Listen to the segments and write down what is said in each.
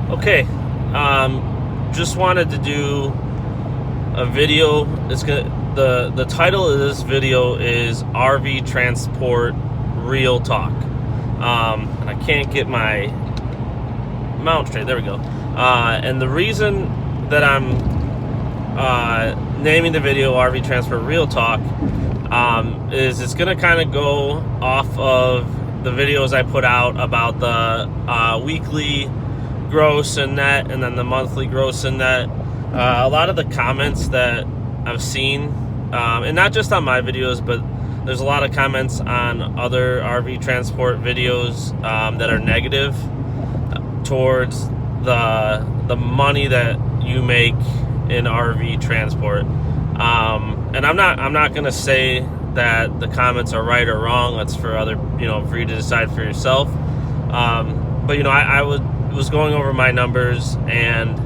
Okay, just wanted to do a video. The title of this video is RV Transport Real Talk. And I can't get my mount straight. There we go. And the reason that I'm naming the video RV Transport Real Talk is it's gonna kind of go off of the videos I put out about the weekly gross and net, and then the monthly gross and net. A lot of the comments that I've seen, and not just on my videos, but there's a lot of comments on other RV transport videos that are negative towards the money that you make in RV transport. And I'm not gonna say that the comments are right or wrong. That's for for you to decide for yourself. But I was going over my numbers, and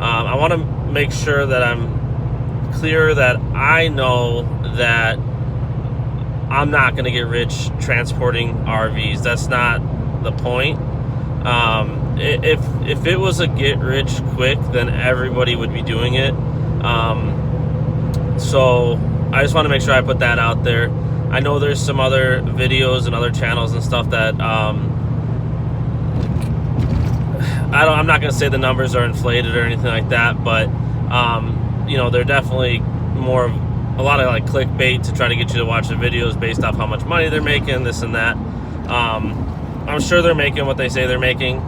I want to make sure that I'm clear that I know that I'm not going to get rich transporting RVs. That's not the point. If it was a get rich quick, then everybody would be doing it. So I just want to make sure I put that out there. I know there's some other videos and other channels and stuff that I'm not going to say the numbers are inflated or anything like that, but they're definitely a lot of like clickbait to try to get you to watch the videos based off how much money they're making, this and that. I'm sure they're making what they say they're making.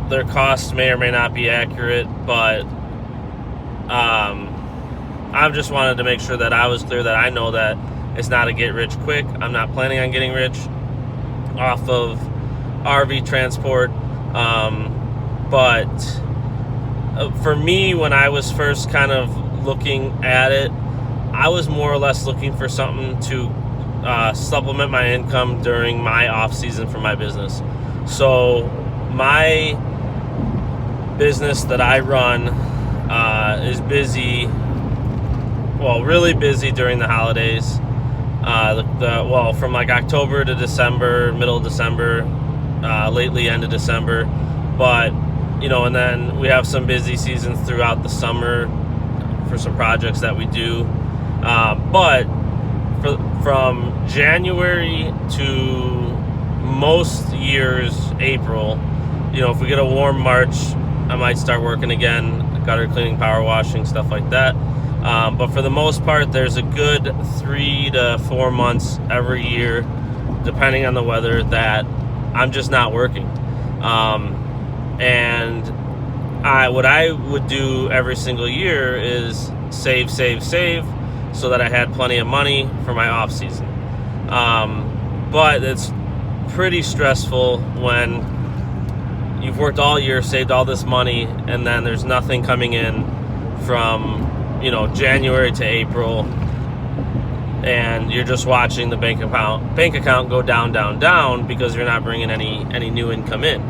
Their costs may or may not be accurate, but I just wanted to make sure that I was clear that I know that it's not a get rich quick. I'm not planning on getting rich off of RV transport. But for me, when I was first kind of looking at it, I was more or less looking for something to supplement my income during my off season for my business. So my business that I run is busy, really busy during the holidays. From like October to December, middle of December, lately end of December, but and then we have some busy seasons throughout the summer for some projects that we do, but from January to most years April, if we get a warm March, I might start working again, gutter cleaning, power washing, stuff like that. But for the most part, there's a good 3 to 4 months every year, depending on the weather, that I'm just not working. And what I would do every single year is save, so that I had plenty of money for my off season. But it's pretty stressful when you've worked all year, saved all this money, and then there's nothing coming in from January to April, and you're just watching the bank account go down because you're not bringing any new income in.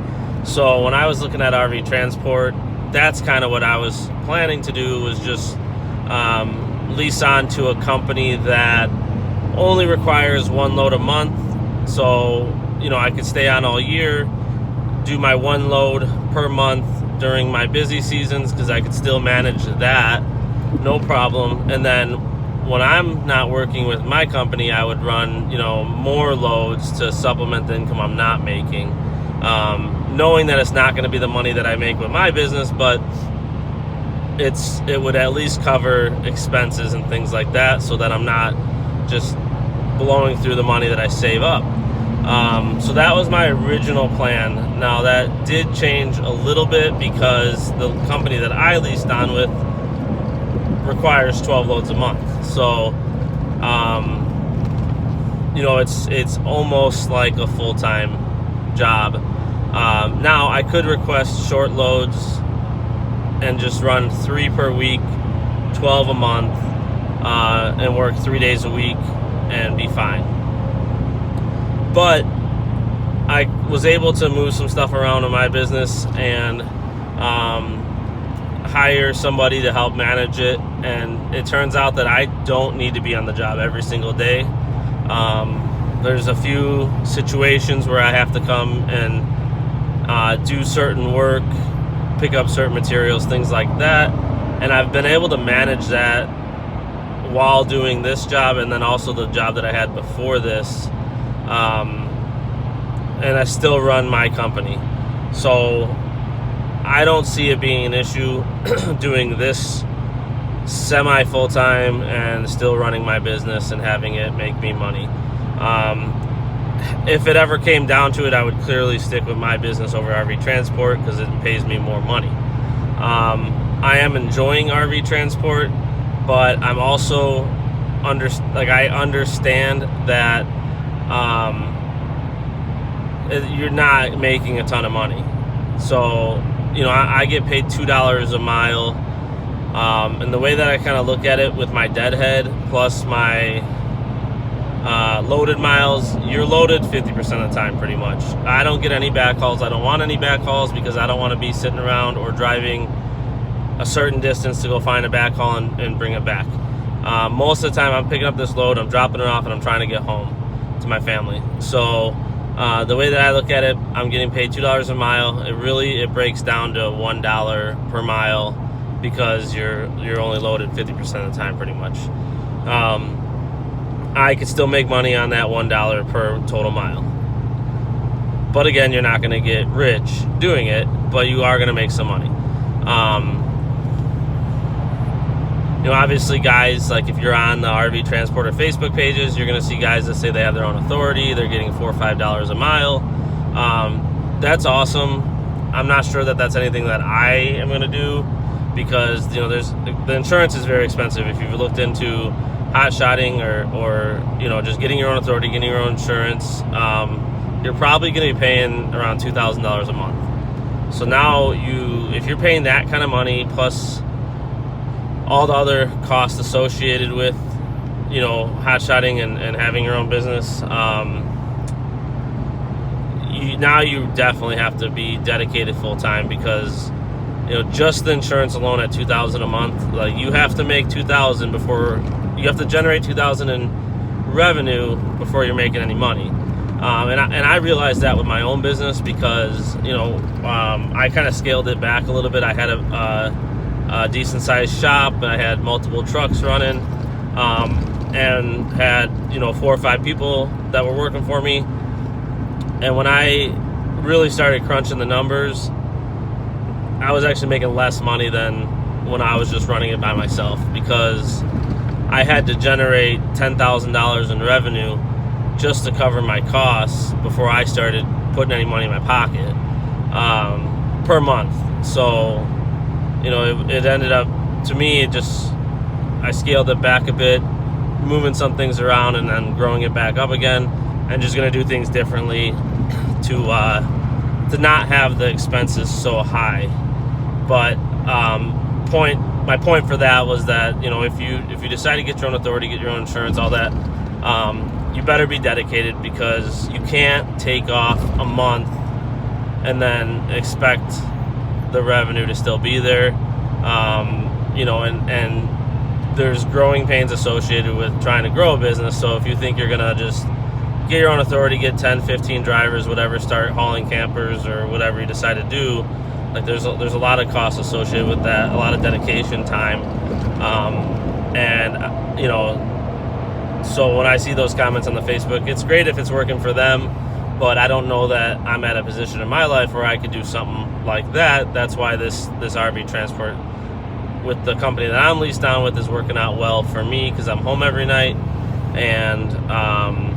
So when I was looking at RV transport, that's kind of what I was planning to do, was just lease on to a company that only requires one load a month. So I could stay on all year, do my one load per month during my busy seasons, because I could still manage that, no problem. And then when I'm not working with my company, I would run more loads to supplement the income I'm not making, knowing that it's not going to be the money that I make with my business, but it would at least cover expenses and things like that, so that I'm not just blowing through the money that I save up. So that was my original plan. Now that did change a little bit, because the company that I leased on with requires 12 loads a month. So it's almost like a full-time job. Now I could request short loads and just run 3 per week, 12 a month, and work 3 days a week and be fine. But I was able to move some stuff around in my business and hire somebody to help manage it, and it turns out that I don't need to be on the job every single day. There's a few situations where I have to come and do certain work, pick up certain materials, things like that. And I've been able to manage that while doing this job, and then also the job that I had before this. And I still run my company. So I don't see it being an issue doing this semi full-time and still running my business and having it make me money. If it ever came down to it, I would clearly stick with my business over RV transport because it pays me more money. I am enjoying RV transport, but I'm also I understand that you're not making a ton of money. So, I get paid $2 a mile. And the way that I kind of look at it with my deadhead plus my loaded miles, you're loaded 50% of the time pretty much. I don't get any backhauls. I don't want any backhauls because I don't want to be sitting around or driving a certain distance to go find a backhaul and bring it back. Most of the time I'm picking up this load, I'm dropping it off, and I'm trying to get home to my family. So the way that I look at it, I'm getting paid $2 a mile. It breaks down to $1 per mile because you're only loaded 50% of the time pretty much. I could still make money on that $1 per total mile. But again, you're not going to get rich doing it, but you are going to make some money. Obviously guys, like if you're on the RV Transporter Facebook pages, you're going to see guys that say they have their own authority. They're getting $4 or $5 a mile. That's awesome. I'm not sure that that's anything that I am going to do because, the insurance is very expensive. If you've looked into hot shotting or just getting your own authority, getting your own insurance, you're probably going to be paying around $2,000 a month. So now if you're paying that kind of money plus all the other costs associated with, hot shotting and having your own business, you definitely have to be dedicated full time because, just the insurance alone at $2,000 a month, like you have to make $2,000 before you have to generate $2,000 in revenue before you're making any money. And I realized that with my own business because, I kind of scaled it back a little bit. I had a decent sized shop and I had multiple trucks running, and had 4 or 5 people that were working for me. And when I really started crunching the numbers, I was actually making less money than when I was just running it by myself because I had to generate $10,000 in revenue just to cover my costs before I started putting any money in my pocket per month. So it ended up, to me, I scaled it back a bit, moving some things around and then growing it back up again, and just going to do things differently to not have the expenses so high. But my point for that was that, if you decide to get your own authority, get your own insurance, all that, you better be dedicated because you can't take off a month and then expect the revenue to still be there. And there's growing pains associated with trying to grow a business. So if you think you're gonna just get your own authority, get 10, 15 drivers, whatever, start hauling campers or whatever you decide to do, like there's a lot of costs associated with that, a lot of dedication time. So when I see those comments on the Facebook, it's great if it's working for them, but I don't know that I'm at a position in my life where I could do something like that. That's why this RV transport with the company that I'm leased on with is working out well for me because I'm home every night, and I'm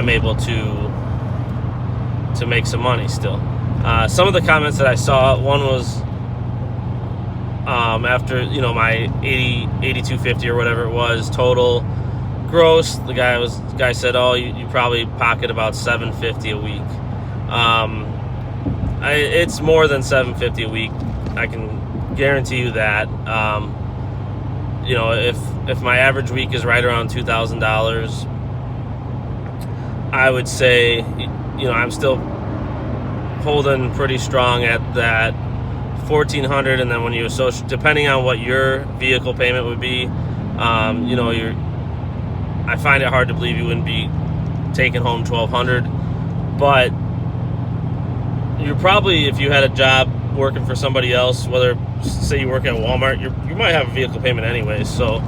able to make some money still. Some of the comments that I saw, one was after my 8250 or whatever it was total gross, the guy said, oh, you probably pocket about $750 a week. It's more than $750 a week, I can guarantee you that. If my average week is right around $2,000, I would say I'm still holding pretty strong at that $1,400, and then when you associate, depending on what your vehicle payment would be, I find it hard to believe you wouldn't be taking home $1,200. But you're probably, if you had a job working for somebody else, whether say you work at Walmart, you might have a vehicle payment anyway. So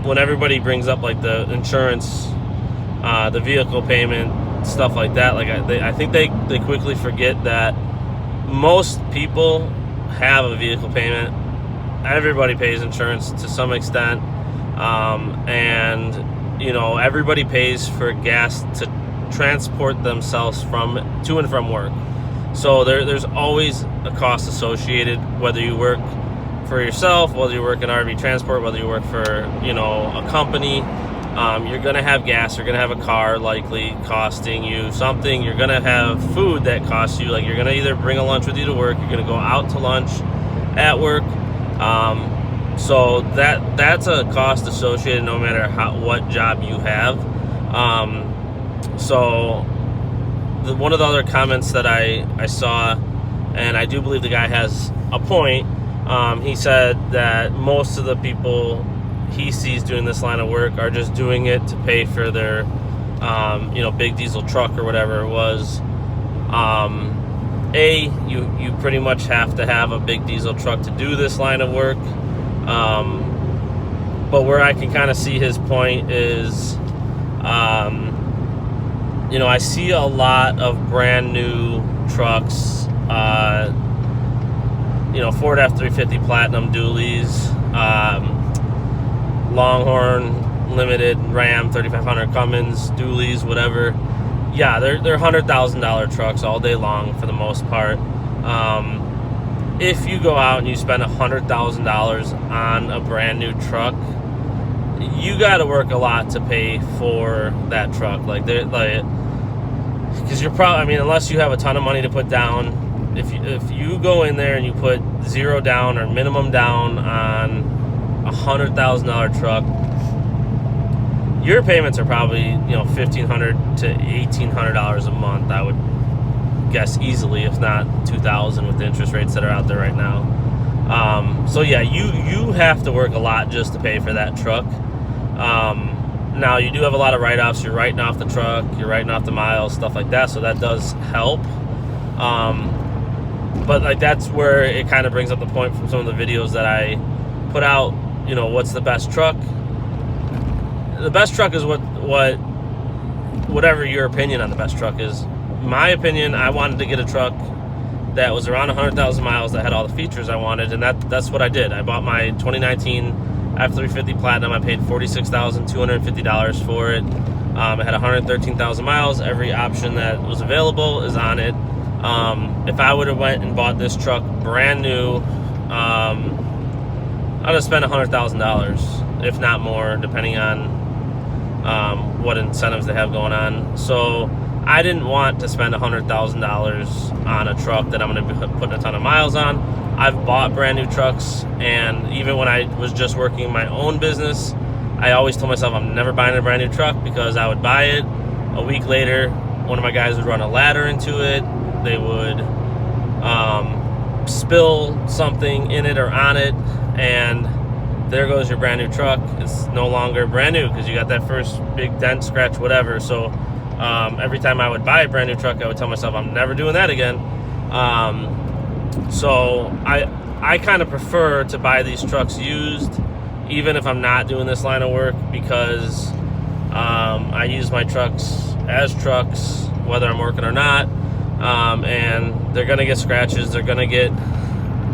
when everybody brings up like the insurance, the vehicle payment, stuff like that, like I think they quickly forget that most people have a vehicle payment. Everybody pays insurance to some extent, and everybody pays for gas to transport themselves to and from work. So there's always a cost associated, whether you work for yourself, whether you work in RV transport, whether you work for a company. You're gonna have gas, you're gonna have a car likely costing you something, you're gonna have food that costs you, like you're gonna either bring a lunch with you to work, you're gonna go out to lunch at work. So that's a cost associated no matter what job you have. So one of the other comments that I saw, and I do believe the guy has a point, he said that most of the people he sees doing this line of work are just doing it to pay for their big diesel truck or whatever it was. You pretty much have to have a big diesel truck to do this line of work. But where I can kind of see his point is, I see a lot of brand new trucks, Ford F-350 Platinum dualies, Longhorn Limited, Ram 3500 Cummins dualies, whatever. Yeah, they're $100,000 trucks all day long for the most part. If you go out and you spend $100,000 on a brand new truck, you got to work a lot to pay for that truck. Because you're probably, unless you have a ton of money to put down, if you go in there and you put zero down or minimum down on a $100,000 truck, your payments are probably $1,500 to $1,800 a month. I would guess easily, if not $2,000 with the interest rates that are out there right now. So yeah, you have to work a lot just to pay for that truck. Now you do have a lot of write-offs. You're writing off the truck, you're writing off the miles, stuff like that. So that does help. But that's where it kind of brings up the point from some of the videos that I put out. What's the best truck? The best truck is whatever your opinion on the best truck is. My opinion, I wanted to get a truck that was around 100,000 miles that had all the features I wanted, and that's what I did. I bought my 2019 F-350 Platinum. I paid $46,250 for it. It had 113,000 miles. Every option that was available is on it. If I would have went and bought this truck brand new, I'd have spent $100,000, if not more, depending on what incentives they have going on. So I didn't want to spend $100,000 on a truck that I'm going to be putting a ton of miles on. I've bought brand new trucks, and even when I was just working my own business, I always told myself I'm never buying a brand new truck, because I would buy it, a week later one of my guys would run a ladder into it, they would spill something in it or on it, and there goes your brand new truck. It's no longer brand new because you got that first big dent, scratch, whatever. So every time I would buy a brand new truck, I would tell myself I'm never doing that again. So I kind of prefer to buy these trucks used, even if I'm not doing this line of work, because I use my trucks as trucks, whether I'm working or not, and they're gonna get scratches, they're gonna get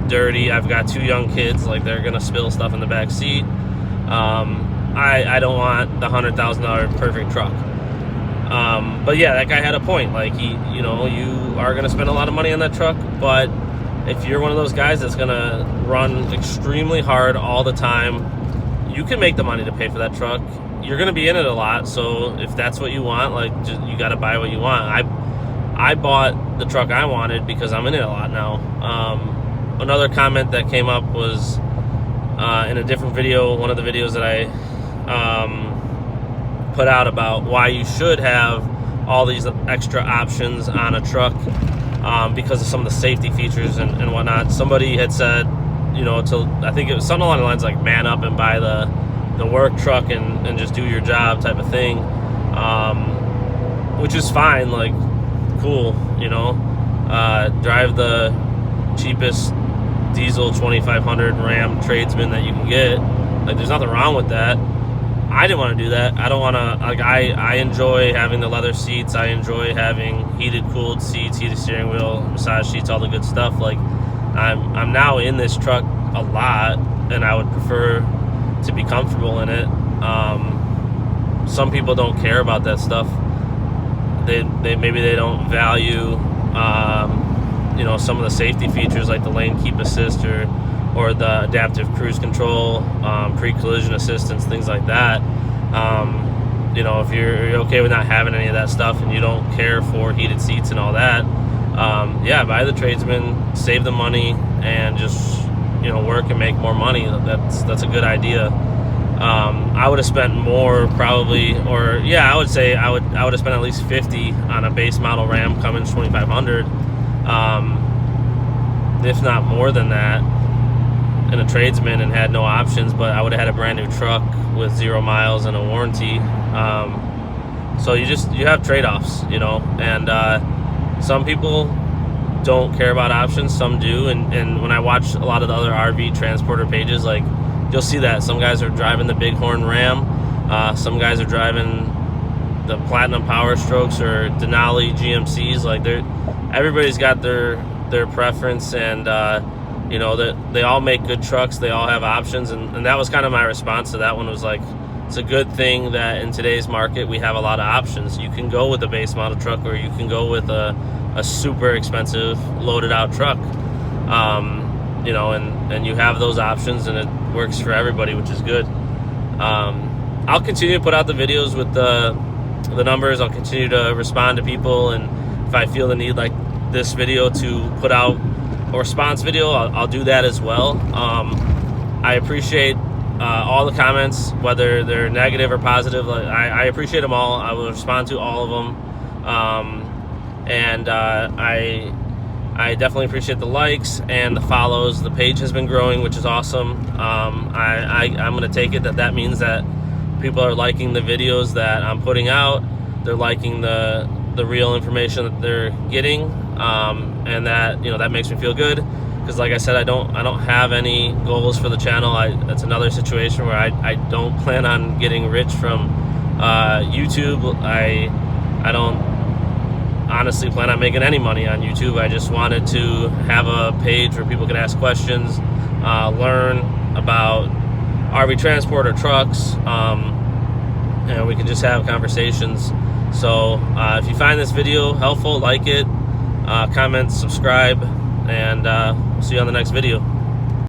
dirty. I've got 2 young kids, like they're gonna spill stuff in the back seat. I don't want the $100,000 perfect truck. But yeah, that guy had a point. Like you are gonna spend a lot of money on that truck, but if you're one of those guys that's gonna run extremely hard all the time, you can make the money to pay for that truck. You're gonna be in it a lot, so if that's what you want, you gotta buy what you want. I bought the truck I wanted because I'm in it a lot now. Another comment that came up was in a different video, one of the videos that I put out about why you should have all these extra options on a truck, because of some of the safety features and whatnot. Somebody had said, I think it was something along the lines like man up and buy the work truck and just do your job type of thing, which is fine, like cool, drive the cheapest diesel 2500 Ram Tradesman that you can get. Like, there's nothing wrong with that. I didn't want to do that. I don't want to, like, I enjoy having the leather seats. I enjoy having heated, cooled seats, heated steering wheel, massage sheets, all the good stuff. Like, I'm now in this truck a lot, and I would prefer to be comfortable in it. Some people don't care about that stuff. They maybe they don't value, you know, some of the safety features like the lane keep assist or the adaptive cruise control, pre-collision assistance, things like that. You know, if you're okay with not having any of that stuff and you don't care for heated seats and all that, yeah, buy the Tradesman, save the money, and just, you know, work and make more money. That's a good idea. I would have spent more probably, or yeah, I would say I would have spent at least 50 on a base model Ram Cummins 2500, if not more than that, in a Tradesman, and had no options. But I would have had a brand new truck with 0 miles and a warranty. So you have trade-offs, you know, and some people don't care about options, some do, and when I watch a lot of the other RV transporter pages, like, you'll see that some guys are driving the Bighorn Ram, some guys are driving the Platinum Power Strokes or Denali GMCs. Like, everybody's got their preference, and you know, that they all make good trucks, they all have options, and that was kind of my response to that one. Was like, it's a good thing that in today's market we have a lot of options. You can go with a base model truck, or you can go with a super expensive loaded out truck. You know, and you have those options, and it works for everybody, which is good. I'll continue to put out the videos with the numbers. I'll continue to respond to people, and if I feel the need, like this video, to put out a response video, I'll do that as well. I appreciate all the comments, whether they're negative or positive. Like, I appreciate them all. I will respond to all of them. And I definitely appreciate the likes and the follows. The page has been growing, which is awesome. I'm going to take it that means that people are liking the videos that I'm putting out. They're liking the real information that they're getting, and that, you know, that makes me feel good. Because, like I said, I don't have any goals for the channel. That's another situation where I don't plan on getting rich from YouTube. I don't honestly plan on making any money on YouTube. I just wanted to have a page where people can ask questions, learn about RV transport or trucks, and we can just have conversations. So if you find this video helpful, like it, comment, subscribe, and we'll see you on the next video.